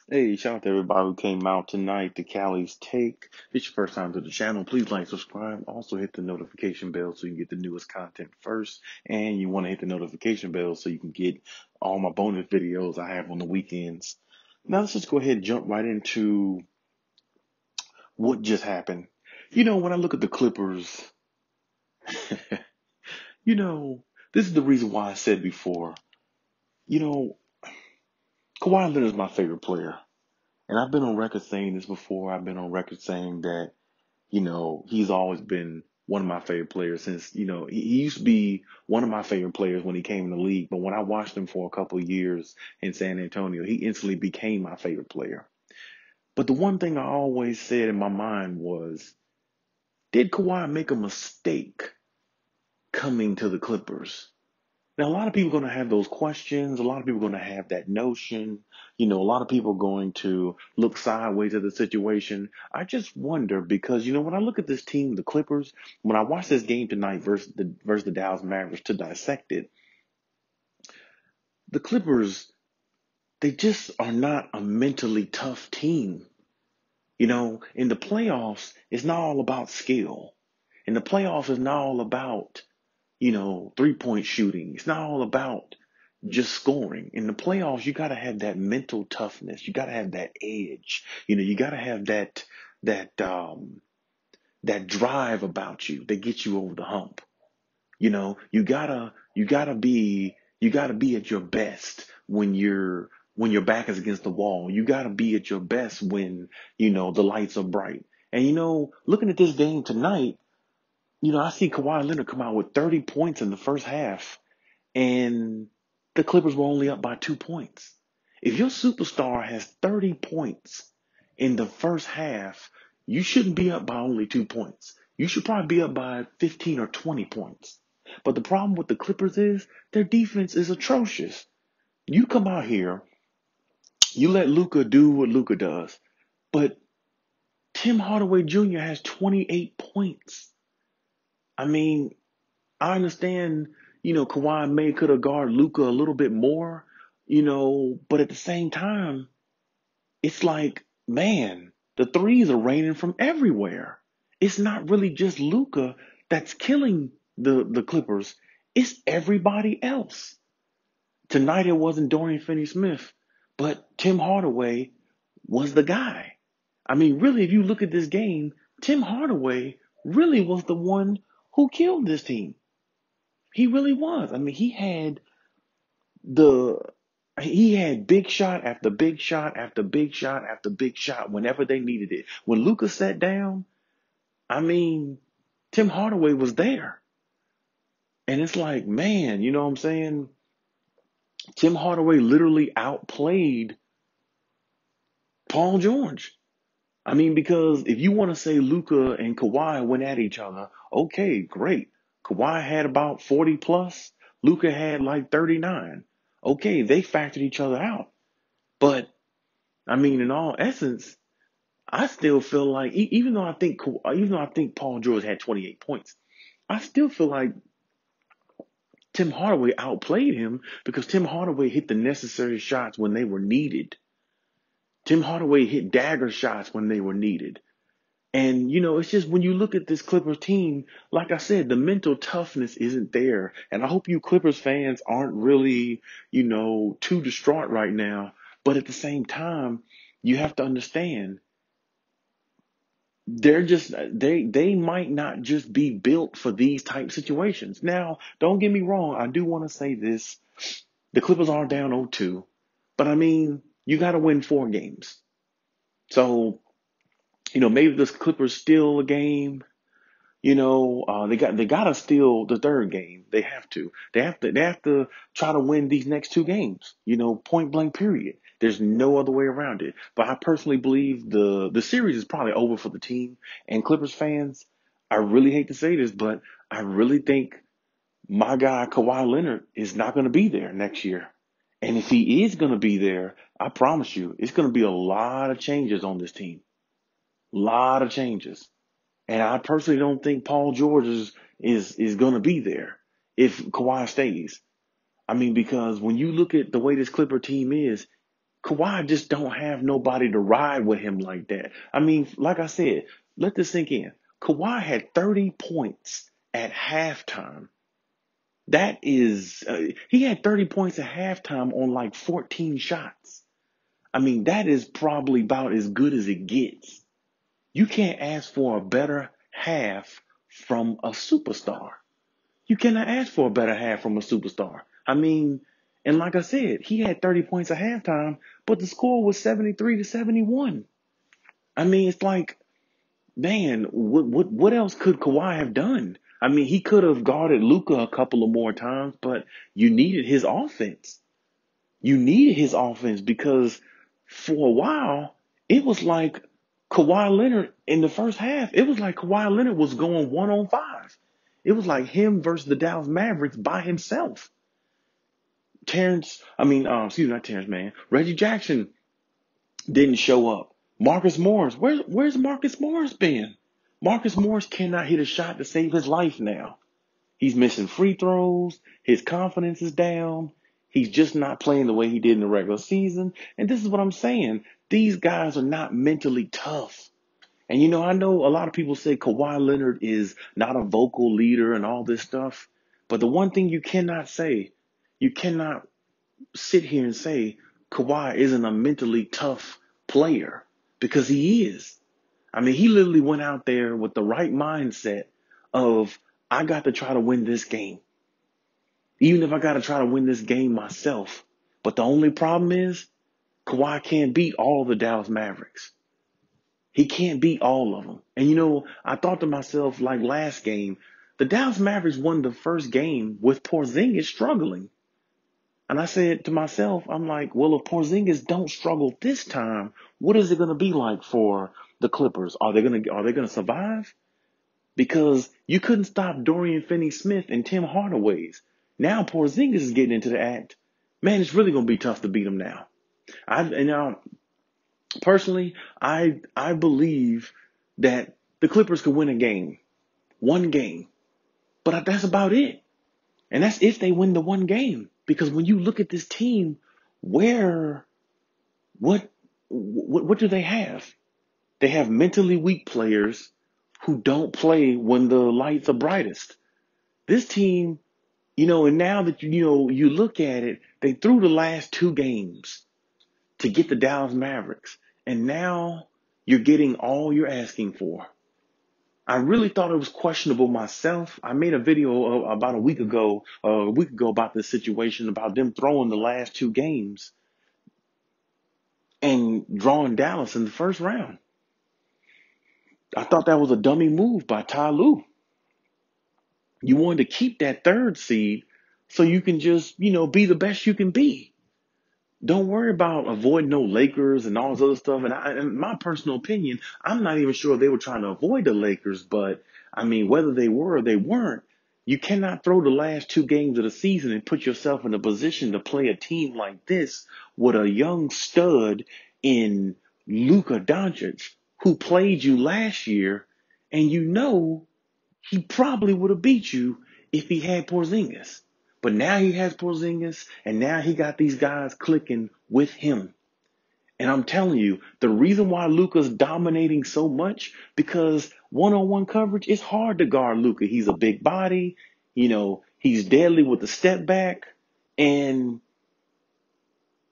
Hey, shout out to everybody who came out tonight to Khaliis Take. If it's your first time to the channel, please like, subscribe. Also hit the notification bell so you can get the newest content first. And you want to hit the notification bell so you can get all my bonus videos I have on the weekends. Now let's just go ahead and jump right into what just happened. When I look at the Clippers, you know, this is the reason why I said before, you know, Kawhi Leonard is my favorite player. And I've been on record saying this before. I've been on record saying that he's always been one of my favorite players since, he used to be one of my favorite players when he came in the league. But when I watched him for a couple of years in San Antonio, he instantly became my favorite player. But the one thing I always said in my mind was, did Kawhi make a mistake coming to the Clippers? Now, a lot of people are going to have those questions. A lot of people are going to have that notion. A lot of people are going to look sideways at the situation. I just wonder because, when I look at this team, the Clippers, when I watch this game tonight versus the Dallas Mavericks to dissect it, the Clippers, they just are not a mentally tough team. In the playoffs, it's not all about skill. In the playoffs, it's not all about, 3-point shooting. It's not all about just scoring. In the playoffs, you got to have that mental toughness. You got to have that edge. You got to have that that drive about you that gets you over the hump. You gotta be at your best when your back is against the wall. You gotta be at your best when the lights are bright. And looking at this game tonight, I see Kawhi Leonard come out with 30 points in the first half, and the Clippers were only up by 2 points. If your superstar has 30 points in the first half, you shouldn't be up by only 2 points. You should probably be up by 15 or 20 points. But the problem with the Clippers is their defense is atrocious. You come out here, you let Luka do what Luka does, but Tim Hardaway Jr. has 28 points. I mean, I understand, Kawhi may could have guarded Luka a little bit more, but at the same time, it's like, man, the threes are raining from everywhere. It's not really just Luka that's killing the Clippers. It's everybody else. Tonight it wasn't Dorian Finney-Smith, but Tim Hardaway was the guy. I mean, really, if you look at this game, Tim Hardaway really was the one who killed this team. He really was. I mean, the he had big shot after big shot after big shot after big shot whenever they needed it. When Luka sat down, I mean, Tim Hardaway was there. And it's like, man, you know what I'm saying? Tim Hardaway literally outplayed Paul George. I mean, because if you want to say Luka and Kawhi went at each other, okay, great. Kawhi had about 40 plus. Luka had like 39. Okay, they factored each other out. But I mean, in all essence, I still feel like even though I think Paul George had 28 points, I still feel like Tim Hardaway outplayed him because Tim Hardaway hit the necessary shots when they were needed. Tim Hardaway hit dagger shots when they were needed. And, it's just when you look at this Clippers team, like I said, the mental toughness isn't there. And I hope you Clippers fans aren't really, too distraught right now. But at the same time, you have to understand they might not just be built for these type situations. Now, don't get me wrong, I do want to say this. The Clippers are down 0-2, but I mean, you got to win 4 games. So, maybe this Clippers steal a game. They gotta steal the third game. They have to. They have to try to win these next 2 games. Point blank period. There's no other way around it. But I personally believe the series is probably over for the team. And Clippers fans, I really hate to say this, but I really think my guy Kawhi Leonard is not going to be there next year. And if he is going to be there, I promise you, it's going to be a lot of changes on this team. Lot of changes. And I personally don't think Paul George is going to be there if Kawhi stays. I mean, because when you look at the way this Clipper team is, Kawhi just don't have nobody to ride with him like that. I mean, like I said, let this sink in. Kawhi had 30 points at halftime. That is, he had 30 points at halftime on like 14 shots. I mean, that is probably about as good as it gets. You can't ask for a better half from a superstar. You cannot ask for a better half from a superstar. I mean, and like I said, he had 30 points at halftime, but the score was 73-71. I mean, it's like, man, what else could Kawhi have done? I mean, he could have guarded Luka a couple of more times, but you needed his offense. You needed his offense because for a while, it was like Kawhi Leonard in the first half, it was like Kawhi Leonard was going 1-on-5. It was like him versus the Dallas Mavericks by himself. Not Terrence, man. Reggie Jackson didn't show up. Marcus Morris, where's Marcus Morris been? Marcus Morris cannot hit a shot to save his life now. He's missing free throws. His confidence is down. He's just not playing the way he did in the regular season. And this is what I'm saying. These guys are not mentally tough. And I know a lot of people say Kawhi Leonard is not a vocal leader and all this stuff. But the one thing you cannot say, you cannot sit here and say Kawhi isn't a mentally tough player, because he is. I mean, he literally went out there with the right mindset of, I got to try to win this game. Even if I got to try to win this game myself. But the only problem is Kawhi can't beat all of the Dallas Mavericks. He can't beat all of them. And I thought to myself, like last game, the Dallas Mavericks won the first game with Porzingis struggling. And I said to myself, I'm like, well, if Porzingis don't struggle this time, what is it going to be like for the Clippers? Are they going to survive? Because you couldn't stop Dorian Finney-Smith and Tim Hardaway's. Now Porzingis is getting into the act. Man, it's really going to be tough to beat him now. Personally, I believe that the Clippers could win a game. One game. But that's about it. And that's if they win the one game. Because when you look at this team, what do they have? They have mentally weak players who don't play when the lights are brightest. This team, and now that you look at it, they threw the last two games to get the Dallas Mavericks. And now you're getting all you're asking for. I really thought it was questionable myself. I made a video about a week ago about this situation, about them throwing the last two games and drawing Dallas in the first round. I thought that was a dummy move by Ty Lue. You wanted to keep that third seed so you can just, be the best you can be. Don't worry about avoiding no Lakers and all this other stuff. And in my personal opinion, I'm not even sure they were trying to avoid the Lakers. But, I mean, whether they were or they weren't, you cannot throw the last two games of the season and put yourself in a position to play a team like this with a young stud in Luka Doncic, who played you last year, and he probably would have beat you if he had Porzingis. But now he has Porzingis, and now he got these guys clicking with him. And I'm telling you, the reason why Luka's dominating so much, because one-on-one coverage, it's hard to guard Luka. He's a big body. He's deadly with the step back. And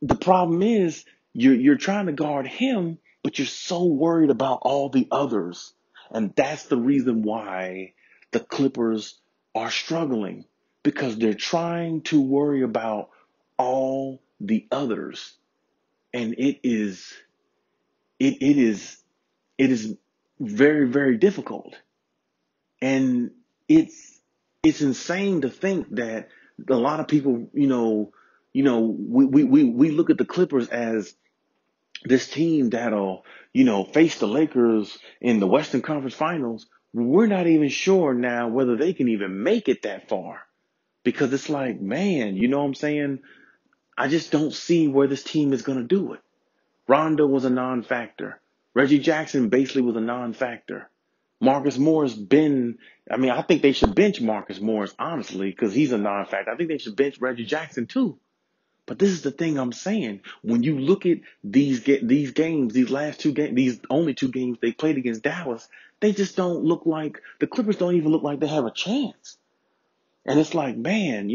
the problem is you're trying to guard him, but you're so worried about all the others. And that's the reason why the Clippers are struggling, because they're trying to worry about all the others. And it is very, very difficult. And it's insane to think that a lot of people, we look at the Clippers as this team that'll, face the Lakers in the Western Conference Finals. We're not even sure now whether they can even make it that far, because it's like, man, you know what I'm saying? I just don't see where this team is going to do it. Rondo was a non-factor. Reggie Jackson basically was a non-factor. Marcus Morris I think they should bench Marcus Morris, honestly, because he's a non-factor. I think they should bench Reggie Jackson too. But this is the thing I'm saying. When you look at these games, these last two games, these only two games they played against Dallas, they just don't look like the Clippers don't even look like they have a chance. And it's like, man,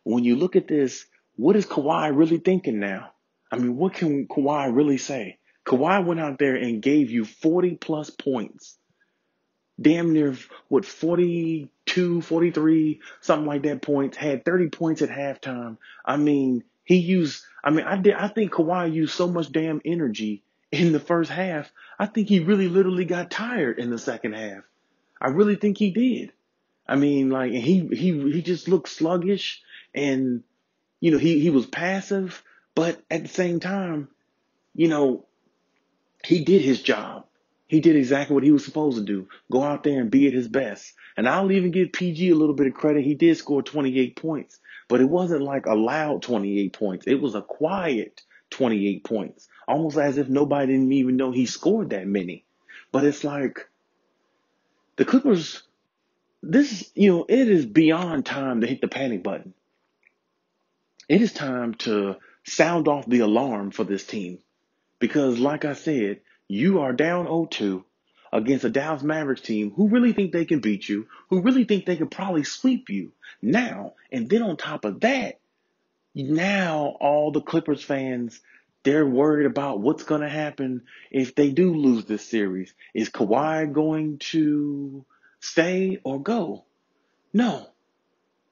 when you look at this, what is Kawhi really thinking now? I mean, what can Kawhi really say? Kawhi went out there and gave you 40 plus points. Damn near, 42, 43, something like that points, had 30 points at halftime. I mean, I think Kawhi used so much damn energy in the first half. I think he really literally got tired in the second half. I really think he did. I mean, like, he just looked sluggish and, he was passive, but at the same time, you know, he did his job. He did exactly what he was supposed to do. Go out there and be at his best. And I'll even give PG a little bit of credit. He did score 28 points, but it wasn't like a loud 28 points. It was a quiet 28 points, almost as if nobody didn't even know he scored that many. But it's like the Clippers, it is beyond time to hit the panic button. It is time to sound off the alarm for this team. Because like I said, you are down 0-2 against a Dallas Mavericks team who really think they can beat you, who really think they can probably sweep you now. And then on top of that, now all the Clippers fans, they're worried about what's going to happen if they do lose this series. Is Kawhi going to stay or go? No,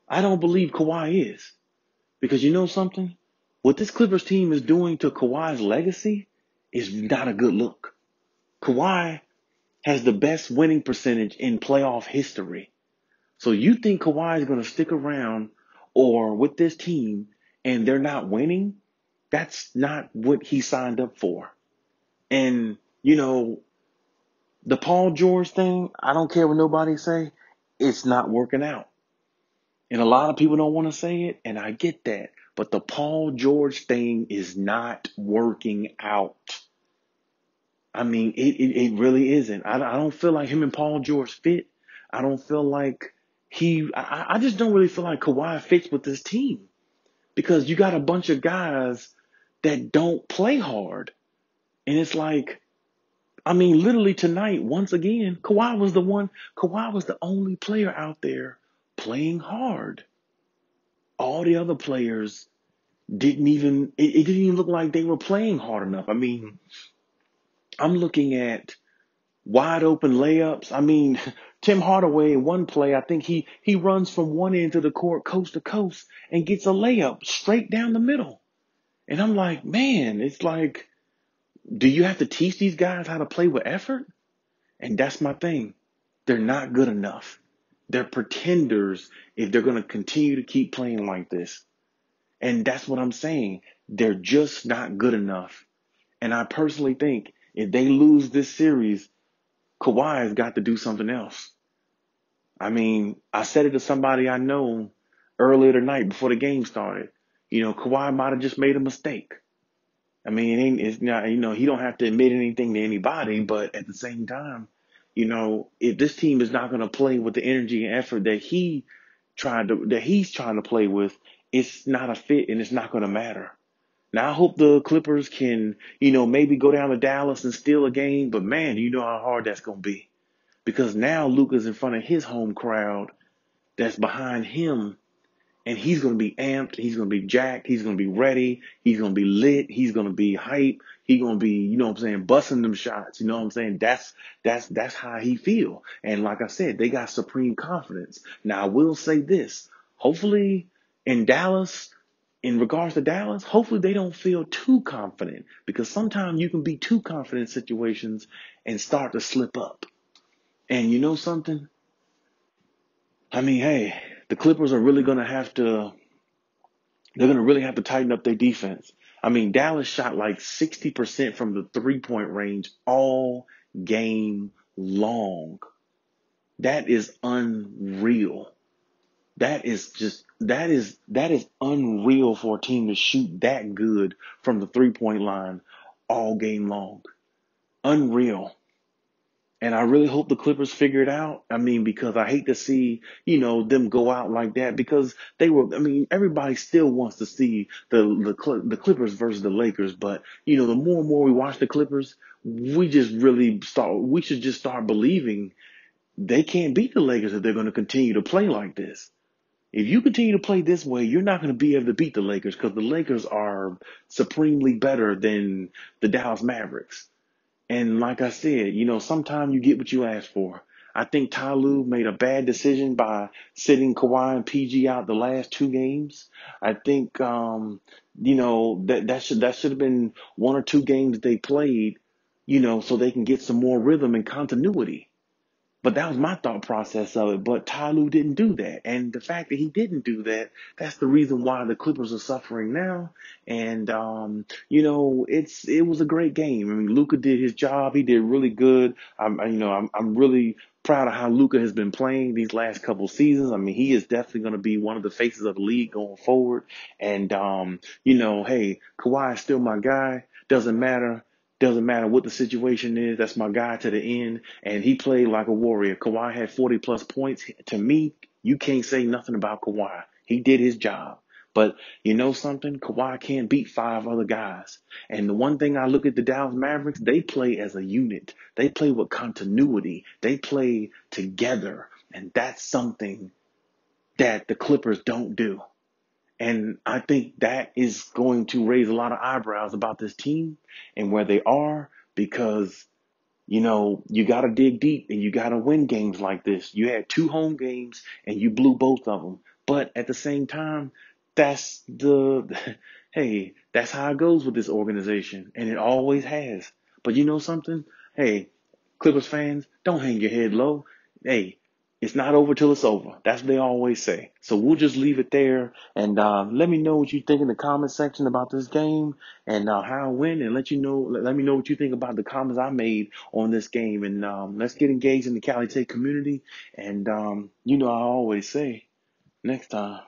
I don't believe Kawhi is. Because you know something? What this Clippers team is doing to Kawhi's legacy is not a good look. Kawhi has the best winning percentage in playoff history. So you think Kawhi is going to stick around or with this team and they're not winning? That's not what he signed up for. And, the Paul George thing, I don't care what nobody say, it's not working out. And a lot of people don't want to say it, and I get that. But the Paul George thing is not working out. I mean, it really isn't. I don't feel like him and Paul George fit. I don't feel like I just don't really feel like Kawhi fits with this team. Because you got a bunch of guys that don't play hard. And it's like, I mean, literally tonight, once again, Kawhi was the only player out there playing hard. All the other players it didn't even look like they were playing hard enough. I mean, I'm looking at wide open layups. I mean, Tim Hardaway, one play, I think he runs from one end of the court, coast to coast, and gets a layup straight down the middle. And I'm like, man, it's like, do you have to teach these guys how to play with effort? And that's my thing. They're not good enough. They're pretenders if they're going to continue to keep playing like this. And that's what I'm saying. They're just not good enough. And I personally think if they lose this series, Kawhi has got to do something else. I mean, I said it to somebody I know earlier tonight before the game started. Kawhi might have just made a mistake. I mean, it's not, he don't have to admit anything to anybody, but at the same time, if this team is not going to play with the energy and effort that he's trying to play with, it's not a fit and it's not going to matter. Now, I hope the Clippers can, maybe go down to Dallas and steal a game, but man, you know how hard that's going to be. Because now Luka's in front of his home crowd that's behind him, and he's going to be amped, he's going to be jacked, he's going to be ready, he's going to be lit, he's going to be hype, he's going to be, busting them shots, That's how he feel. And like I said, they got supreme confidence. Now, I will say this, hopefully in regards to Dallas, hopefully they don't feel too confident, because sometimes you can be too confident in situations and start to slip up. And you know something? I mean, hey, the Clippers are really going to really have to tighten up their defense. I mean, Dallas shot like 60% from the 3-point range all game long. That is unreal. That is unreal for a team to shoot that good from the 3-point line all game long. Unreal. And I really hope the Clippers figure it out. I mean, because I hate to see, them go out like that because everybody still wants to see the Clippers versus the Lakers. But, the more and more we watch the Clippers, we should just start believing they can't beat the Lakers if they're going to continue to play like this. If you continue to play this way, you're not going to be able to beat the Lakers because the Lakers are supremely better than the Dallas Mavericks. And like I said, sometimes you get what you ask for. I think Ty Lue made a bad decision by sitting Kawhi and PG out the last two games. I think, that should have been one or two games they played, so they can get some more rhythm and continuity. But that was my thought process of it. But Ty Lue didn't do that. And the fact that he didn't do that, that's the reason why the Clippers are suffering now. And, it was a great game. I mean, Luka did his job. He did really good. I'm really proud of how Luka has been playing these last couple seasons. I mean, he is definitely going to be one of the faces of the league going forward. And, hey, Kawhi is still my guy. Doesn't matter. Doesn't matter what the situation is. That's my guy to the end. And he played like a warrior. Kawhi had 40 plus points. To me, you can't say nothing about Kawhi. He did his job. But you know something? Kawhi can't beat five other guys. And the one thing I look at the Dallas Mavericks, they play as a unit. They play with continuity. They play together. And that's something that the Clippers don't do. And I think that is going to raise a lot of eyebrows about this team and where they are because, you got to dig deep and you got to win games like this. You had two home games and you blew both of them. But at the same time, that's hey, that's how it goes with this organization. And it always has. But you know something? Hey, Clippers fans, don't hang your head low. Hey, it's not over till it's over. That's what they always say. So we'll just leave it there. And let me know what you think in the comment section about this game and how it went. And let me know what you think about the comments I made on this game. And let's get engaged in the Cali Tech community. And I always say, next time.